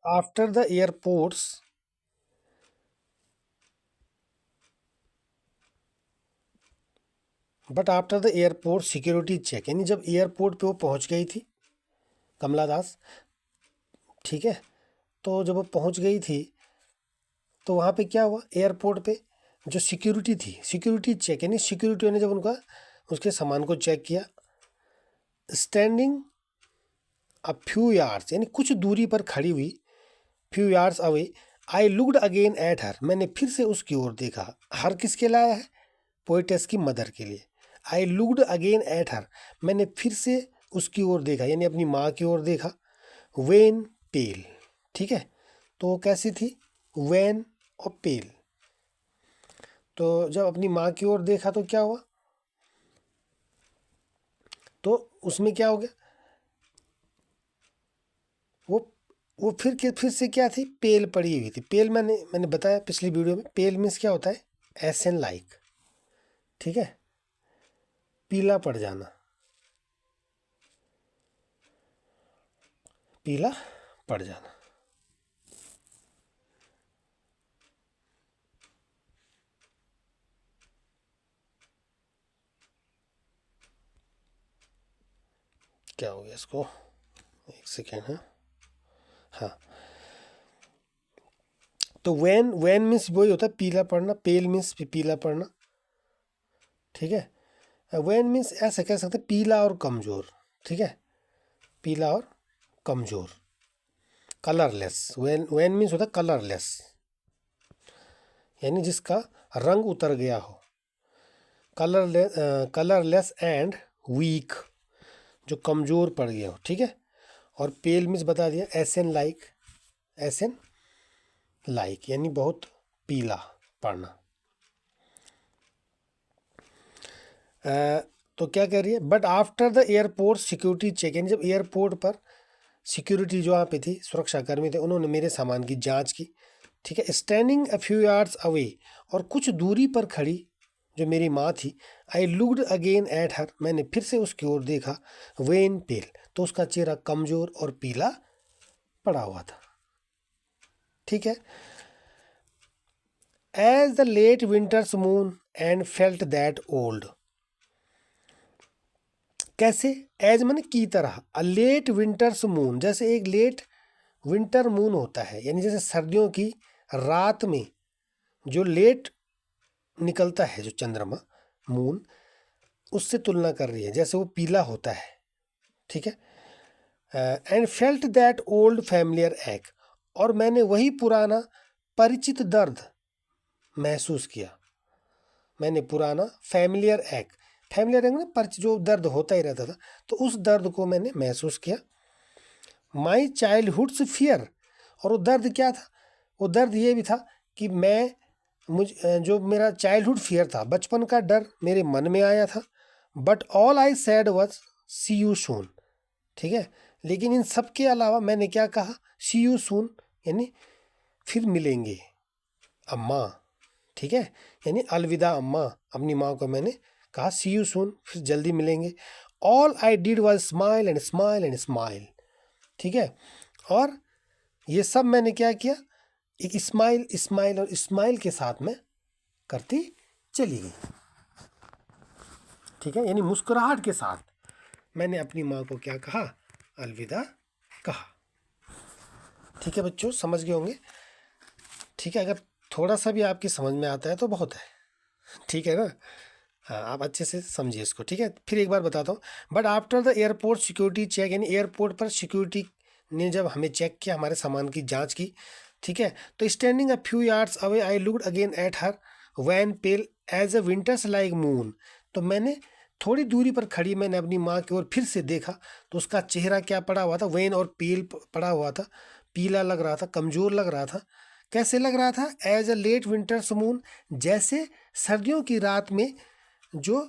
after the airports but after the airport security check, यानी जब airport पे वो पहुंच गई थी कमला दास, ठीक है, तो जब वो पहुंच गई थी तो वहाँ पे क्या हुआ, एयरपोर्ट पे जो सिक्योरिटी थी, सिक्योरिटी चेक यानी सिक्योरिटी ने जब उनका उसके सामान को चेक किया, स्टैंडिंग अ फ्यू यार्ड्स यानी कुछ दूरी पर खड़ी हुई, few yards away, I looked again at हर, मैंने फिर से उसकी ओर देखा। हर किसके लाया है, पोइटेस की मदर के लिए। आई लुक्ड अगेन एट हर, मैंने फिर से उसकी ओर देखा यानी अपनी माँ की ओर देखा। वेन पेल, ठीक है, तो वो कैसी थी, वेन और पेल। तो जब अपनी माँ की ओर देखा तो क्या हुआ, तो उसमें क्या हो गया, वो फिर से क्या थी, पेल पड़ी हुई थी। पेल मैंने बताया पिछली वीडियो में, पेल मीन्स क्या होता है, एसन लाइक, ठीक है, पीला पड़ जाना, पीला पड़ जाना। क्या हो गया इसको, एक सेकेंड है, हाँ, तो वैन मीन्स वही होता है पीला पड़ना, पेल मीन्स पीला पड़ना, ठीक है। वैन मीन्स ऐसे कह सकते हैं पीला और कमजोर, ठीक है, पीला और कमजोर, कलरलेस। वैन मीन्स होता है कलरलेस, यानी जिसका रंग उतर गया हो, कलरलेस एंड वीक, जो कमजोर पड़ गया हो, ठीक है। और पेल मीन्स बता दिया, एसन लाइक, एसन लाइक यानी बहुत पीला पड़ना। तो क्या कह रही है, but after the airport security check, यानी जब एयरपोर्ट पर सिक्योरिटी जो वहाँ पे थी, सुरक्षाकर्मी थे, उन्होंने मेरे सामान की जांच की, ठीक है। Standing a few yards away, और कुछ दूरी पर खड़ी जो मेरी माँ थी, आई लुक्ड अगेन एट हर, मैंने फिर से उसकी ओर देखा, वेन पेल, तो उसका चेहरा कमजोर और पीला पड़ा हुआ था, ठीक है। As the late winter's moon and felt that old, कैसे, एज मन की तरह, अ लेट विंटर्स मून, जैसे एक लेट विंटर मून होता है, यानी जैसे सर्दियों की रात में जो लेट निकलता है जो चंद्रमा, मून, उससे तुलना कर रही है, जैसे वो पीला होता है, ठीक है। And felt that old familiar एक, और मैंने वही पुराना परिचित दर्द महसूस किया, मैंने पुराना फैमिलियर एक, फैमिलियर एक ना परिचित, जो दर्द होता ही रहता था, तो उस दर्द को मैंने महसूस किया। माई चाइल्डहुड्स फियर, और वो दर्द क्या था, वो दर्द ये भी था कि जो मेरा चाइल्डहुड फियर था, बचपन का डर मेरे मन में आया था। But all I said was see you soon, ठीक है, लेकिन इन सब के अलावा मैंने क्या कहा, सी यू सून यानी फिर मिलेंगे अम्मा, ठीक है, यानी अलविदा अम्मा, अपनी माँ को मैंने कहा सी यू सून, फिर जल्दी मिलेंगे। All I did was smile and smile and smile, ठीक है, और ये सब मैंने क्या किया, एक स्माइल स्माइल और स्माइल के साथ में करती चली गई, ठीक है, यानी मुस्कुराहट के साथ मैंने अपनी माँ को क्या कहा, अलविदा कहा, ठीक है बच्चों, समझ गए होंगे, ठीक है, अगर थोड़ा सा भी आपकी समझ में आता है तो बहुत है, ठीक है ना, हाँ, आप अच्छे से समझिए इसको, ठीक है। फिर एक बार बताता हूँ, but after the airport security check, यानी एयरपोर्ट पर सिक्योरिटी ने जब हमें चेक किया, हमारे सामान की जांच की, ठीक है, तो standing a few yards away I looked again at her, wan pale as a winter's like moon, तो मैंने थोड़ी दूरी पर खड़ी मैंने अपनी माँ की ओर फिर से देखा, तो उसका चेहरा क्या पड़ा हुआ था, वैन और पेल पड़ा हुआ था, पीला लग रहा था, कमजोर लग रहा था। कैसे लग रहा था, as a late winter's moon, जैसे सर्दियों की रात में जो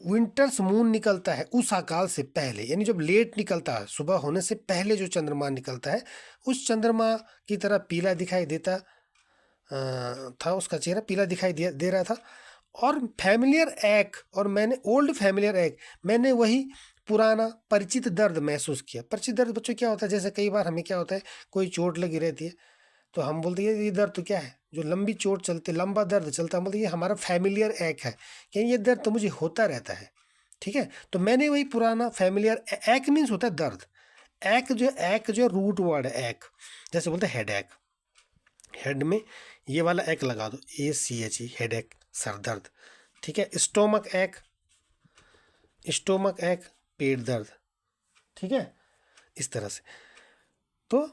विंटर्स मून निकलता है उस आकाल से पहले, यानी जब लेट निकलता है, सुबह होने से पहले जो चंद्रमा निकलता है, उस चंद्रमा की तरह पीला दिखाई देता था, उसका चेहरा पीला दिखाई दे रहा था। और फैमिलियर एक, और मैंने ओल्ड फैमिलियर एक, मैंने वही पुराना परिचित दर्द महसूस किया। परिचित दर्द बच्चों क्या होता है, जैसे कई बार हमें क्या होता है, कोई चोट लगी रहती है तो हम बोलते हैं ये दर्द तो क्या है, जो लंबी चोट चलती, लंबा दर्द चलता है, हम बोलते हैं ये हमारा फैमिलियर एक है, कि ये दर्द तो मुझे होता रहता है। ठीक है, तो मैंने वही पुराना फैमिलियर, एक मीन्स होता है दर्द, एक जो रूट वर्ड है एक, जैसे बोलते हैं हेड एक, हेड में ये वाला एक लगा दो, ACH, हेड एक, सर दर्द। ठीक है, स्टोमक एक, पेट दर्द। ठीक है, इस तरह से। तो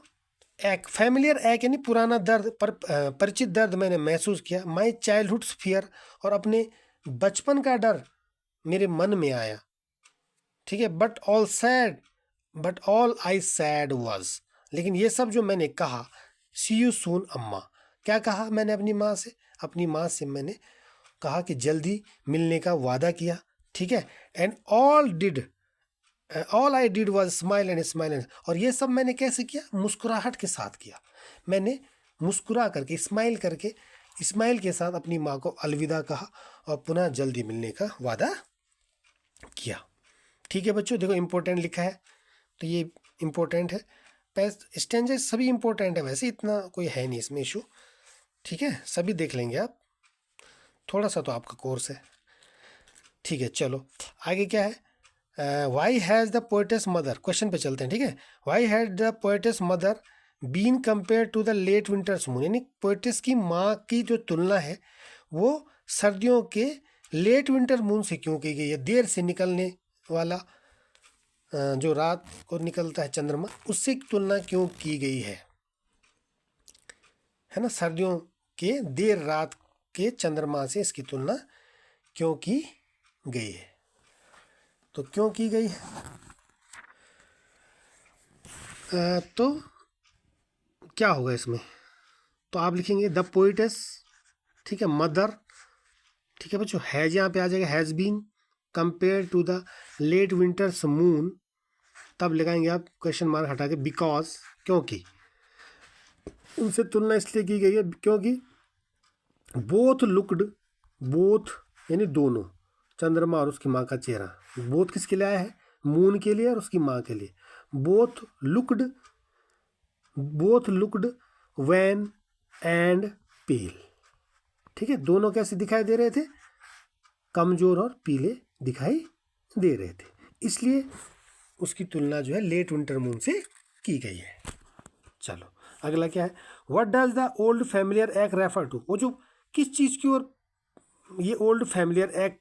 एक फैमिलियर एक यानी पुराना दर्द, परिचित दर्द मैंने महसूस किया। माई चाइल्डहुड फियर, और अपने बचपन का डर मेरे मन में आया। ठीक है, but all I said was, लेकिन ये सब जो मैंने कहा, सी यू सून अम्मा, क्या कहा मैंने अपनी माँ से मैंने कहा कि जल्दी मिलने का वादा किया। ठीक है, and all I did was smile and, और ये सब मैंने कैसे किया, मुस्कुराहट के साथ किया। मैंने मुस्कुरा करके, स्माइल के साथ अपनी माँ को अलविदा कहा और पुनः जल्दी मिलने का वादा किया। ठीक है बच्चों, देखो इंपॉर्टेंट लिखा है, तो ये इंपॉर्टेंट है। पेस्ट स्टेंजेस सभी इंपॉर्टेंट है, वैसे इतना कोई है नहीं इसमें इशू। ठीक है, सभी देख लेंगे आप, थोड़ा सा तो आपका कोर्स है। ठीक है, चलो आगे क्या है, why has the poetess mother, question पे चलते हैं। ठीक है, why has the poetess mother been compare to the late winter's moon, यानी पोएटेस की माँ की जो तुलना है वो सर्दियों के लेट विंटर मून से क्यों की गई है, देर से निकलने वाला जो रात को निकलता है चंद्रमा, उससे तुलना क्यों की गई है ना, सर्दियों के देर रात के चंद्रमा से इसकी तुलना क्यों की गई है। तो क्यों की गई है, तो क्या होगा इसमें, तो आप लिखेंगे द पोएटेस, ठीक है, मदर, ठीक है बच्चों, हैज यहाँ पे आ जाएगा, has been compare to the late winter's moon, तब लगाएंगे आप क्वेश्चन मार्क हटा के, बिकॉज, क्योंकि, उनसे तुलना इसलिए की गई है क्योंकि बोथ यानी दोनों, चंद्रमा और उसकी माँ का चेहरा, बोथ किसके लिए आया है, मून के लिए और उसकी माँ के लिए। Both looked wan and pale, ठीक है, दोनों कैसे दिखाई दे रहे थे, कमजोर और पीले दिखाई दे रहे थे, इसलिए उसकी तुलना जो है लेट विंटर मून से की गई है। चलो अगला क्या है, what does the old familiar एक रेफर टू, वो जो किस चीज़ की ओर ये ओल्ड फैमिलियर एक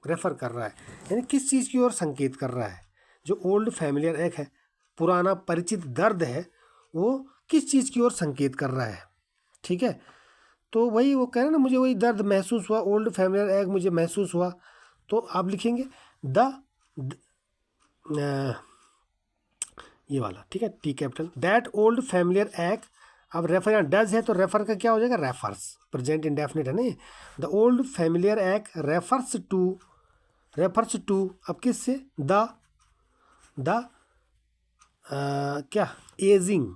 रेफर कर रहा है, यानी किस चीज़ की ओर संकेत कर रहा है। जो ओल्ड फैमिलियर एक है, पुराना परिचित दर्द है, वो किस चीज़ की ओर संकेत कर रहा है। ठीक है, तो वही वो कह रहे हैं ना, मुझे वही दर्द महसूस हुआ, ओल्ड फैमिलियर एक मुझे महसूस हुआ, तो आप लिखेंगे ये वाला, ठीक है, T capital, that old familiar एक। अब रेफर यहाँ डज है तो रेफर का क्या हो जाएगा, रेफर्स, प्रेजेंट इंडेफिनिट है नहीं, द ओल्ड फैमिलियर एक रेफर्स टू अब किससे, क्या, एजिंग,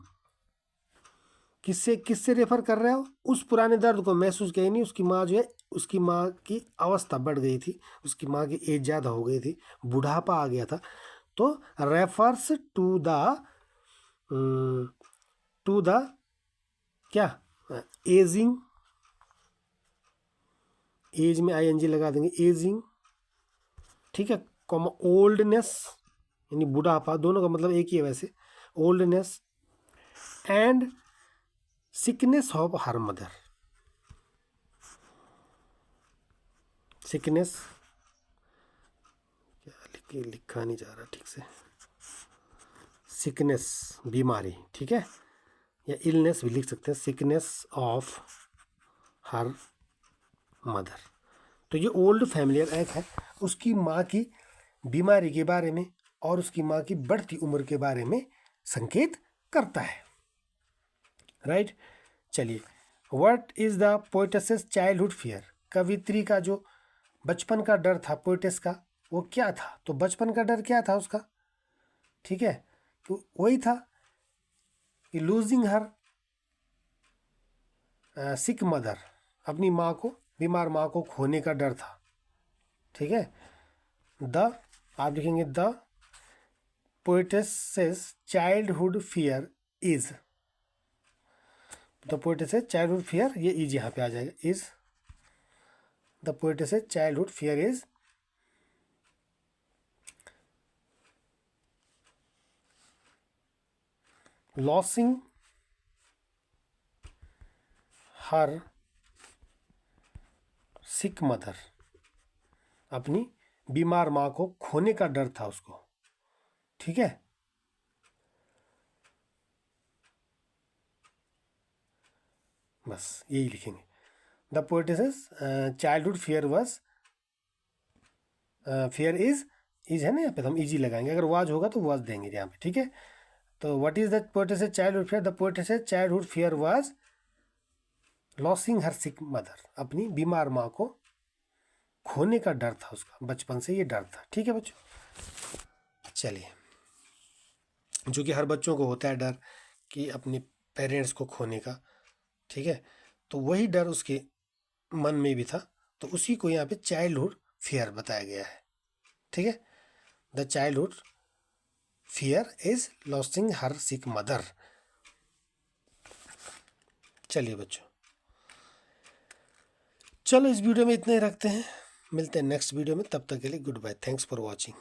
किससे रेफर कर रहे हो, उस पुराने दर्द को महसूस किया, नहीं उसकी माँ जो है, उसकी माँ की अवस्था बढ़ गई थी, उसकी माँ की एज ज़्यादा हो गई थी, बुढ़ापा आ गया था, तो रेफर्स टू द क्या, एजिंग, एज में ING लगा देंगे, एजिंग, ठीक है, कॉमा ओल्डनेस यानी बुढ़ापा, दोनों का मतलब एक ही है वैसे, oldness and sickness of her mother, sickness क्या लिखा नहीं जा रहा ठीक से, सिकनेस बीमारी, ठीक है, या इलनेस भी लिख सकते हैं, सिकनेस ऑफ हर मदर। तो ये ओल्ड फैमिलियर एक है, उसकी माँ की बीमारी के बारे में और उसकी माँ की बढ़ती उम्र के बारे में संकेत करता है, राइट। चलिए, what is the poetess childhood fear, कवित्री का जो बचपन का डर था पोएटेस का, वो क्या था, तो बचपन का डर क्या था उसका, ठीक है, तो वही था कि लूजिंग हर सिक मदर, अपनी माँ को, बीमार माँ को खोने का डर था। ठीक है, द आप लिखेंगे the poetess's childhood fear is, the poetess's childhood fear, ये इज यहाँ पे आ जाएगा, is the poetess's childhood fear is losing her sick mother, अपनी बीमार माँ को खोने का डर था उसको। ठीक है, बस यही लिखेंगे। The poetess's childhood fear was, fear is है ना, यहाँ पे हम इजी लगाएंगे, अगर वाज होगा तो वाज देंगे यहाँ पे। ठीक है, तो what is the poetess's childhood fear, the poetess's childhood fear was losing her sick mother, अपनी बीमार माँ को खोने का डर था उसका, बचपन से ये डर था। ठीक है बच्चों, चलिए, जो कि हर बच्चों को होता है डर कि अपने पेरेंट्स को खोने का। ठीक है, तो वही डर उसके मन में भी था, तो उसी को यहाँ पे चाइल्डहुड फियर बताया गया है। ठीक है, the childhood fear is losing her sick mother. चलिए बच्चों, चलो इस वीडियो में इतना ही रखते हैं, मिलते हैं नेक्स्ट वीडियो में, तब तक के लिए good bye, thanks for watching.